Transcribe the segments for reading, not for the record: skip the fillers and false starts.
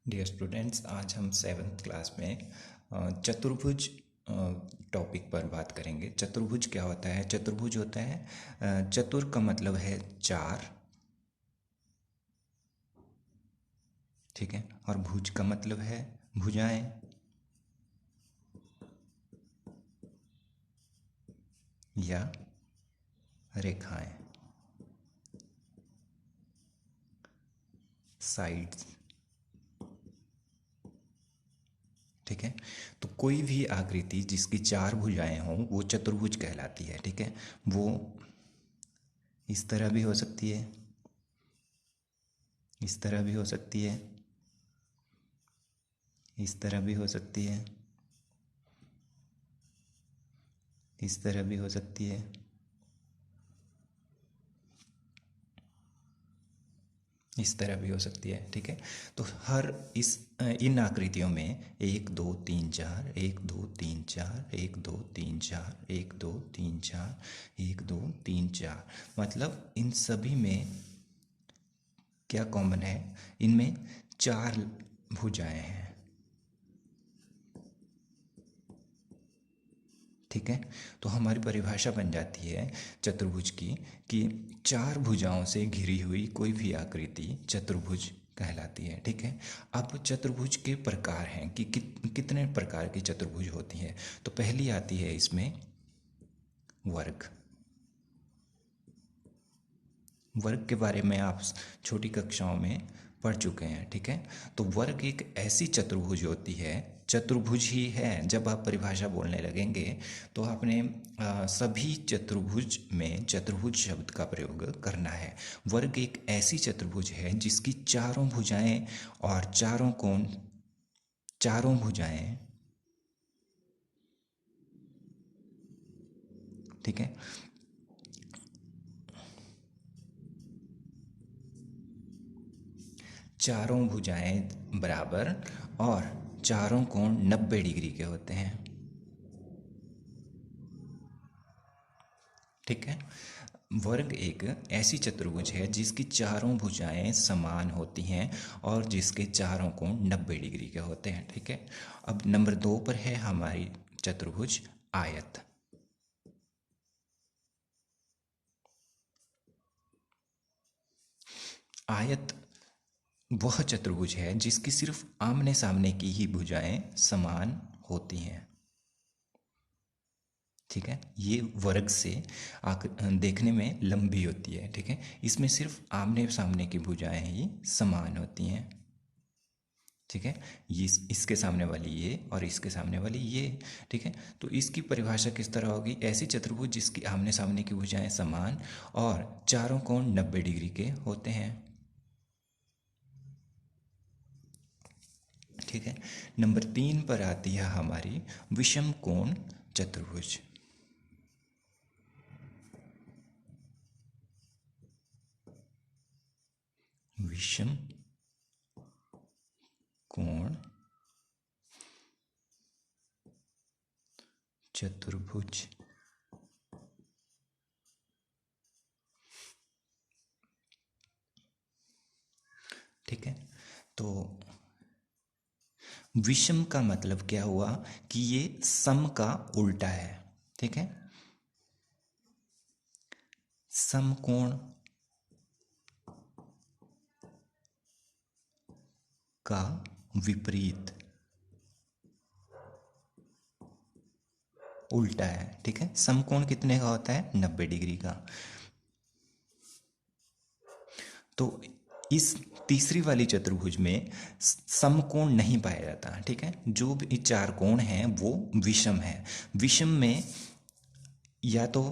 Dear students, आज हम seventh class में चतुर्भुज टॉपिक पर बात करेंगे। चतुर्भुज क्या होता है? चतुर्भुज होता है, चतुर का मतलब है चार, ठीक है, और भुज का मतलब है भुजाएं या रेखाएं, साइड्स, ठीक है। तो कोई भी आकृति जिसकी चार भुजाएं हों वो चतुर्भुज कहलाती है, ठीक है। वो इस तरह भी हो सकती है, इस तरह भी हो सकती है, इस तरह भी हो सकती है, इस तरह भी हो सकती है, इस तरह भी हो सकती है, ठीक है। तो हर इन आकृतियों में एक दो तीन चार, एक दो तीन चार, एक दो तीन चार, एक दो तीन चार, एक दो तीन चार, मतलब इन सभी में क्या कॉमन है? इनमें चार भुजाएं हैं, ठीक है। तो हमारी परिभाषा बन जाती है चतुर्भुज की कि चार भुजाओं से घिरी हुई कोई भी आकृति चतुर्भुज कहलाती है, ठीक है। अब चतुर्भुज के प्रकार हैं कि कितने प्रकार की चतुर्भुज होती हैं। तो पहली आती है इसमें वर्ग। वर्ग के बारे में आप छोटी कक्षाओं में पढ़ चुके हैं, ठीक है। तो वर्ग एक ऐसी चतुर्भुज होती है, चतुर्भुज ही है। जब आप परिभाषा बोलने लगेंगे तो आपने सभी चतुर्भुज में चतुर्भुज शब्द का प्रयोग करना है। वर्ग एक ऐसी चतुर्भुज है जिसकी चारों भुजाएं और चारों कोण, चारों भुजाएं, ठीक है, चारों भुजाएं बराबर और चारों कोण 90 डिग्री के होते हैं, ठीक है। वर्ग एक ऐसी चतुर्भुज है जिसकी चारों भुजाएं समान होती हैं और जिसके चारों कोण 90 डिग्री के होते हैं, ठीक है। अब नंबर 2 पर है हमारी चतुर्भुज आयत। आयत वह चतुर्भुज है जिसकी सिर्फ आमने सामने की ही भुजाएं समान होती हैं, ठीक है। ये वर्ग से देखने में लंबी होती है, ठीक है। इसमें सिर्फ आमने सामने की भुजाएं ही समान होती हैं, ठीक है। ये इसके सामने वाली ये और इसके सामने वाली ये, ठीक है। तो इसकी परिभाषा किस तरह होगी? ऐसी चतुर्भुज जिसकी आमने सामने की भुजाएं समान और चारों कोण 90 डिग्री के होते हैं, ठीक है। नंबर 3 पर आती है हमारी विषम कोण चतुर्भुज। विषम कोण चतुर्भुज, ठीक है। तो विषम का मतलब क्या हुआ कि ये सम का उल्टा है, ठीक है। समकोण का विपरीत उल्टा है, ठीक है। समकोण कितने का होता है? 90 डिग्री का। तो इस तीसरी वाली चतुर्भुज में समकोण नहीं पाया जाता, ठीक है। जो भी चार कोण हैं वो विषम है। विषम में या तो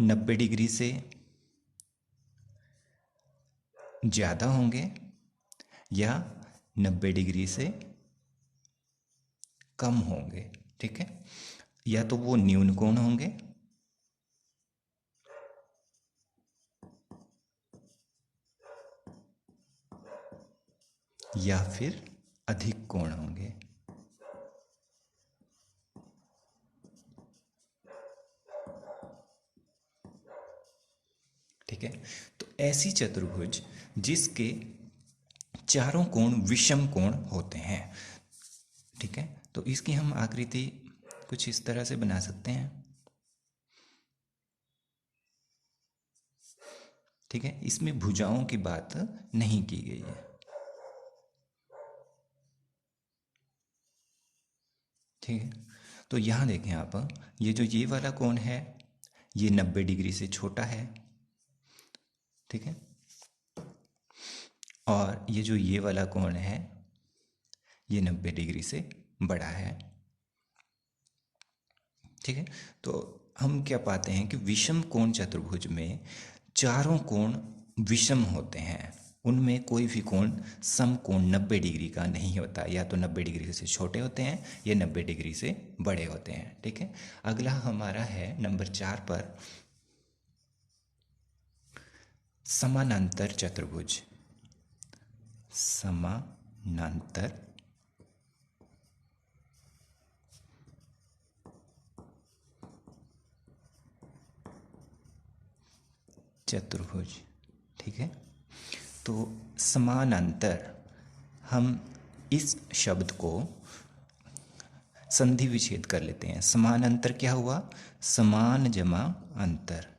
90 डिग्री से ज़्यादा होंगे या 90 डिग्री से कम होंगे, ठीक है। या तो वो न्यून कोण होंगे या फिर अधिक कोण होंगे, ठीक है। तो ऐसी चतुर्भुज जिसके चारों कोण विषम कोण होते हैं। ठीक है, तो इसकी हम आकृति कुछ इस तरह से बना सकते हैं। ठीक है, इसमें भुजाओं की बात नहीं की गई है। ठीक है, तो यहाँ देखें आप, ये जो ये वाला कोण है ये 90 डिग्री से छोटा है। ठीक है, और ये जो ये वाला कोण है ये 90 डिग्री से बड़ा है। ठीक है, तो हम क्या पाते हैं कि विषम कोण चतुर्भुज में चारों कोण विषम होते हैं, उनमें कोई भी कोण समकोण 90 डिग्री का नहीं होता, या तो 90 डिग्री से छोटे होते हैं या 90 डिग्री से बड़े होते हैं। ठीक है, अगला हमारा है नंबर 4 पर समानांतर चतुर्भुज। समानांतर चतुर्भुज। ठीक है, तो समानांतर, हम इस शब्द को संधि विच्छेद कर लेते हैं। समानांतर क्या हुआ? समान जमा अंतर।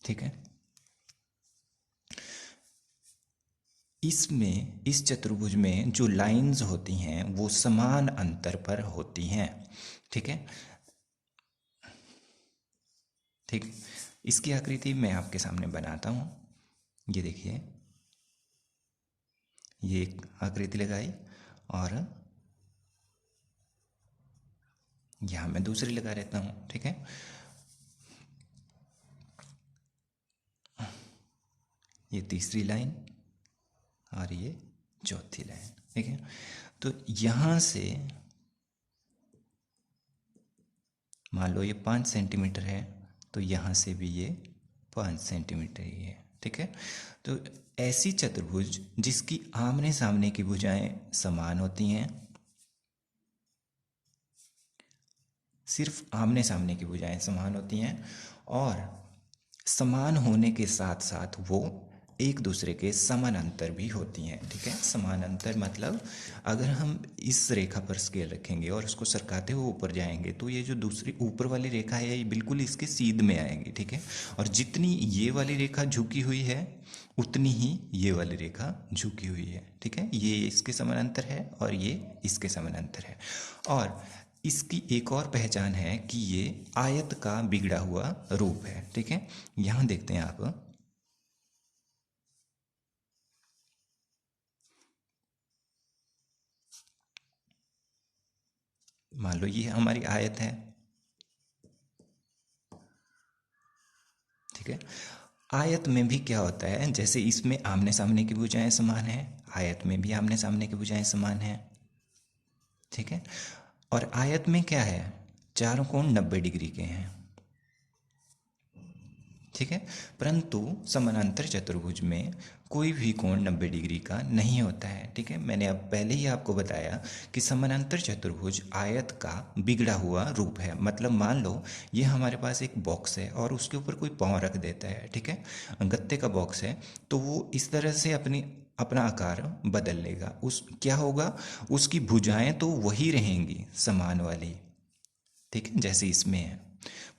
ठीक है, इसमें इस चतुर्भुज में जो लाइंस होती हैं वो समान अंतर पर होती हैं। ठीक है, ठीक, इसकी आकृति मैं आपके सामने बनाता हूँ। ये देखिए, ये एक आकृति लगाई और यहाँ मैं दूसरी लगा रहता हूँ। ठीक है, ये तीसरी लाइन और ये चौथी लाइन। ठीक है, तो यहाँ से मान लो ये 5 सेंटीमीटर है, तो यहाँ से भी ये 5 सेंटीमीटर ही है। ठीक है, तो ऐसी चतुर्भुज जिसकी आमने सामने की भुजाएं समान होती हैं, सिर्फ आमने सामने की भुजाएं समान होती हैं, और समान होने के साथ साथ वो एक दूसरे के समानांतर भी होती हैं। ठीक है, समानांतर मतलब अगर हम इस रेखा पर स्केल रखेंगे और उसको सरकाते हुए ऊपर जाएंगे तो ये जो दूसरी ऊपर वाली रेखा है ये बिल्कुल इसके सीध में आएगी। ठीक है, और जितनी ये वाली रेखा झुकी हुई है उतनी ही ये वाली रेखा झुकी हुई है। ठीक है, ये इसके समानांतर है और ये इसके समानांतर है। और इसकी एक और पहचान है कि ये आयत का बिगड़ा हुआ रूप है। ठीक है, यहाँ देखते हैं आप, मान लो ये हमारी आयत है। ठीक है, आयत में भी क्या होता है, जैसे इसमें आमने सामने की भुजाएं समान हैं, आयत में भी आमने सामने की भुजाएं समान हैं। ठीक है, और आयत में क्या है, चारों कोण 90 डिग्री के हैं। ठीक है, परंतु समानांतर चतुर्भुज में कोई भी कोण 90 डिग्री का नहीं होता है। ठीक है, मैंने अब पहले ही आपको बताया कि समानांतर चतुर्भुज आयत का बिगड़ा हुआ रूप है। मतलब मान लो ये हमारे पास एक बॉक्स है और उसके ऊपर कोई पाँव रख देता है। ठीक है, गत्ते का बॉक्स है, तो वो इस तरह से अपना आकार बदल लेगा। उस क्या होगा, उसकी भुजाएं तो वही रहेंगी समान वाली। ठीक है, जैसे इसमें है,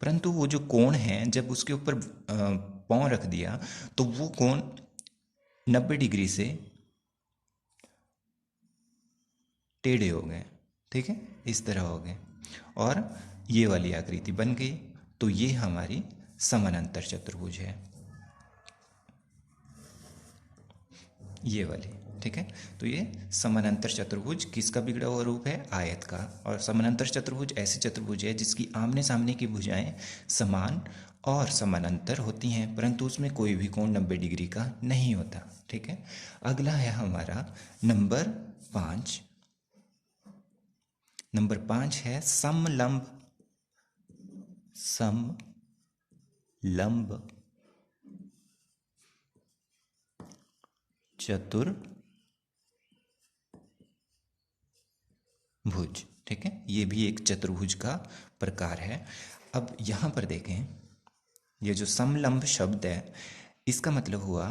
परंतु वो जो कोण है जब उसके ऊपर पाँव रख दिया तो वो कोण 90 डिग्री से टेढ़े हो गए। ठीक है, इस तरह हो गए और ये वाली आकृति बन गई। तो ये हमारी समानांतर चतुर्भुज है, ये वाली। ठीक है, तो ये समानांतर चतुर्भुज किसका बिगड़ा हुआ रूप है, आयत का। और समानांतर चतुर्भुज ऐसी चतुर्भुज है जिसकी आमने सामने की भुजाएं समान और समानांतर होती हैं, परंतु उसमें कोई भी कोण 90 डिग्री का नहीं होता। ठीक है, अगला है हमारा नंबर 5। नंबर 5 है समलंब। समलंब चतुर्भुज। ठीक है, ये भी एक चतुर्भुज का प्रकार है। अब यहाँ पर देखें, ये जो समलंब शब्द है इसका मतलब हुआ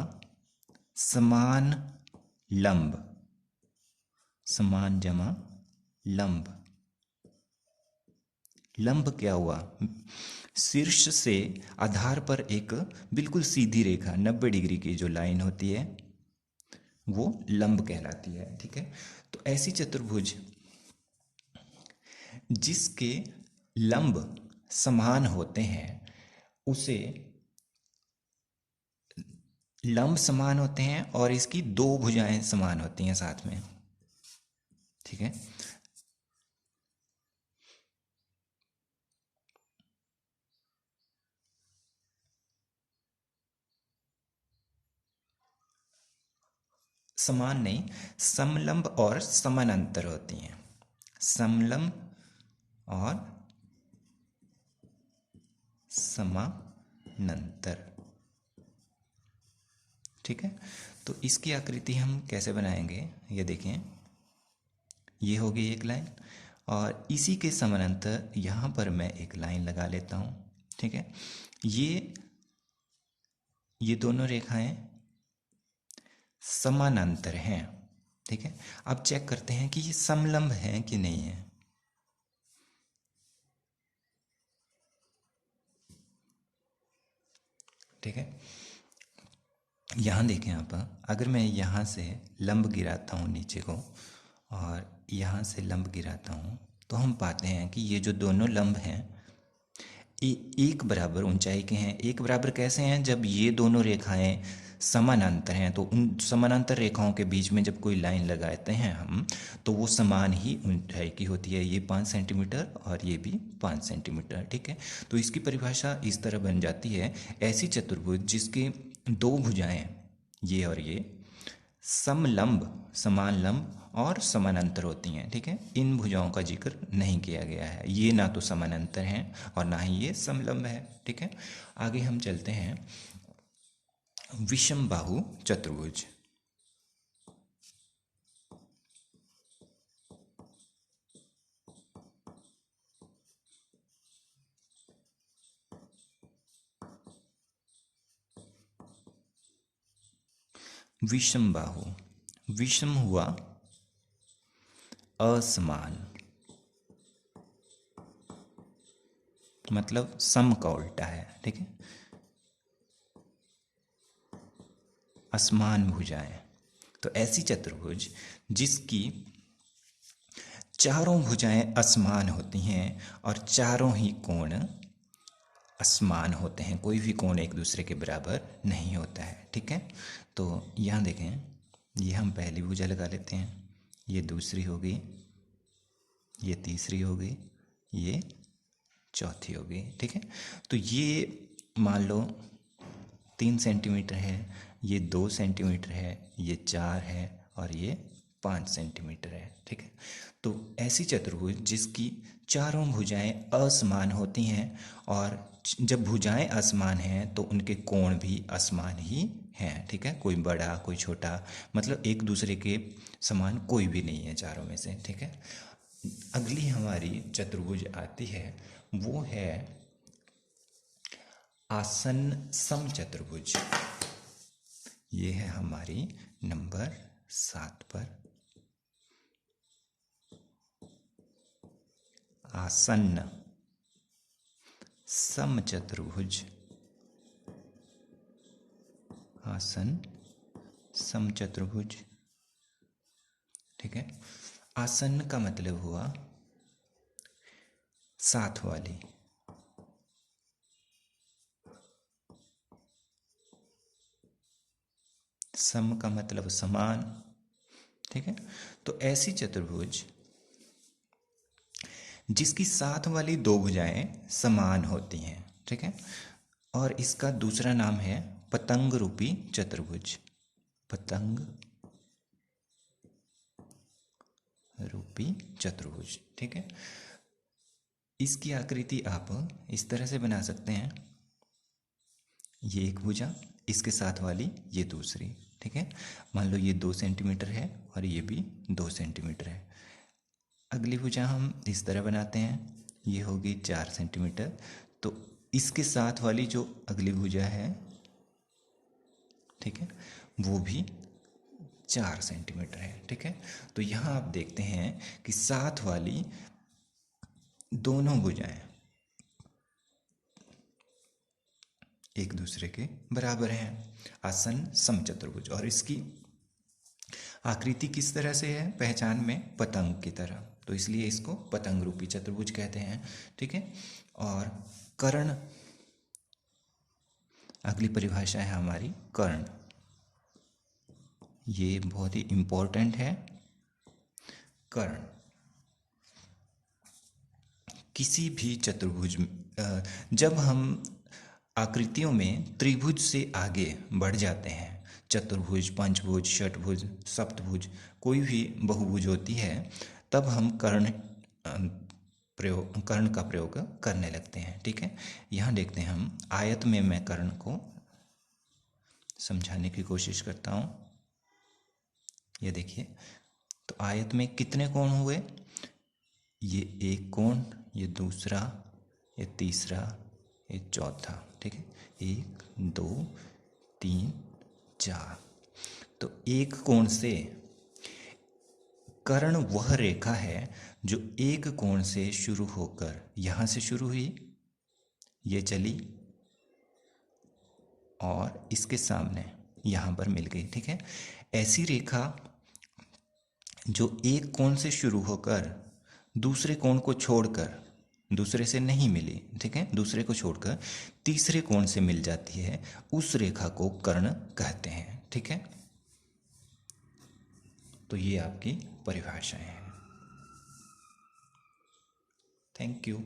समान लंब, समान जमा लंब। लंब क्या हुआ? शीर्ष से आधार पर एक बिल्कुल सीधी रेखा 90 डिग्री की जो लाइन होती है वो लंब कहलाती है। ठीक है, तो ऐसी चतुर्भुज जिसके लंब समान होते हैं उसे लंब समान होते हैं और इसकी दो भुजाएं समान होती हैं साथ में। ठीक है, समान नहीं, समलंब और समानांतर होती हैं। समलंब और समानांतर। ठीक है, तो इसकी आकृति हम कैसे बनाएंगे ये देखें। ये होगी एक लाइन और इसी के समानांतर यहाँ पर मैं एक लाइन लगा लेता हूँ। ठीक है, ये दोनों रेखाएं समानांतर हैं। ठीक है, अब चेक करते हैं कि ये समलंब है कि नहीं है। ठीक है, यहाँ देखें आप, अगर मैं यहाँ से लंब गिराता हूँ नीचे को और यहाँ से लंब गिराता हूँ तो हम पाते हैं कि ये जो दोनों लंब हैं एक बराबर ऊंचाई के हैं। एक बराबर कैसे हैं? जब ये दोनों रेखाएं समानांतर हैं तो उन समानांतर रेखाओं के बीच में जब कोई लाइन लगाते हैं हम तो वो समान ही ऊंचाई की होती है। ये 5 सेंटीमीटर और ये भी 5 सेंटीमीटर। ठीक है, तो इसकी परिभाषा इस तरह बन जाती है, ऐसी चतुर्भुज जिसके दो भुजाएं ये और ये समलंब, समान लंब और समानांतर होती हैं। ठीक है, इन भुजाओं का जिक्र नहीं किया गया है। ये ना तो समानांतर हैं और ना ही ये समलंब है। ठीक है, आगे हम चलते हैं। विषम बाहु चतुर्भुज। विषम बाहु, विषम हुआ असमान, मतलब सम का उल्टा है। ठीक है, असमान भुजाएं। तो ऐसी चतुर्भुज जिसकी चारों भुजाएं असमान होती हैं और चारों ही कोण असमान होते हैं, कोई भी कोण एक दूसरे के बराबर नहीं होता है। ठीक है, तो यहाँ देखें, ये हम पहली भुजा लगा लेते हैं, ये दूसरी होगी, ये तीसरी होगी, ये चौथी होगी। ठीक है, तो ये मान लो 3 सेंटीमीटर है, ये 2 सेंटीमीटर है, ये 4 है और ये 5 सेंटीमीटर है। ठीक है, तो ऐसी चतुर्भुज जिसकी चारों भुजाएं असमान होती हैं और जब भुजाएं असमान हैं तो उनके कोण भी असमान ही हैं। ठीक है, कोई बड़ा कोई छोटा, मतलब एक दूसरे के समान कोई भी नहीं है चारों में से। ठीक है, अगली हमारी चतुर्भुज आती है, वो है आसन्न समचतुर्भुज। ये है हमारी नंबर 7 पर। आसन्न समचतुर्भुज, आसन्न समचतुर्भुज। ठीक है, आसन्न का मतलब हुआ साथ वाली, सम का मतलब समान। ठीक है, तो ऐसी चतुर्भुज जिसकी साथ वाली दो भुजाएं समान होती हैं। ठीक है, और इसका दूसरा नाम है पतंग रूपी चतुर्भुज, पतंग रूपी चतुर्भुज। ठीक है, इसकी आकृति आप इस तरह से बना सकते हैं, ये एक भुजा, इसके साथ वाली ये दूसरी। ठीक है, मान लो ये 2 सेंटीमीटर है और ये भी 2 सेंटीमीटर है। अगली भुजा हम इस तरह बनाते हैं, ये होगी 4 सेंटीमीटर। तो इसके साथ वाली जो अगली भुजा है, ठीक है, वो भी 4 सेंटीमीटर है। ठीक है, तो यहाँ आप देखते हैं कि साथ वाली दोनों भुजाएं एक दूसरे के बराबर हैं, आसन्न समचतुर्भुज। और इसकी आकृति किस तरह से है पहचान में? पतंग की तरह, तो इसलिए इसको पतंग रूपी चतुर्भुज कहते हैं। ठीक है, और कर्ण, अगली परिभाषा है हमारी कर्ण। ये बहुत ही इंपॉर्टेंट है। कर्ण किसी भी चतुर्भुज जब हम आकृतियों में त्रिभुज से आगे बढ़ जाते हैं, चतुर्भुज, पंचभुज, षटभुज, सप्तभुज, कोई भी बहुभुज होती है, तब हम कर्ण का प्रयोग करने लगते हैं। ठीक है, यहाँ देखते हैं हम आयत में, मैं कर्ण को समझाने की कोशिश करता हूँ। ये देखिए, तो आयत में कितने कोण हुए? ये एक कोण, ये दूसरा, ये तीसरा, ये चौथा। ठीक है, 1 2 3 4। तो एक कोण से, कर्ण वह रेखा है जो एक कोण से शुरू होकर यहाँ से शुरू हुई, ये चली और इसके सामने यहाँ पर मिल गई। ठीक है, ऐसी रेखा जो एक कोण से शुरू होकर दूसरे कोण को छोड़कर, दूसरे से नहीं मिली, ठीक है, दूसरे को छोड़कर तीसरे कोण से मिल जाती है, उस रेखा को कर्ण कहते हैं। ठीक है, तो ये आपकी परिभाषाएं हैं। Thank you.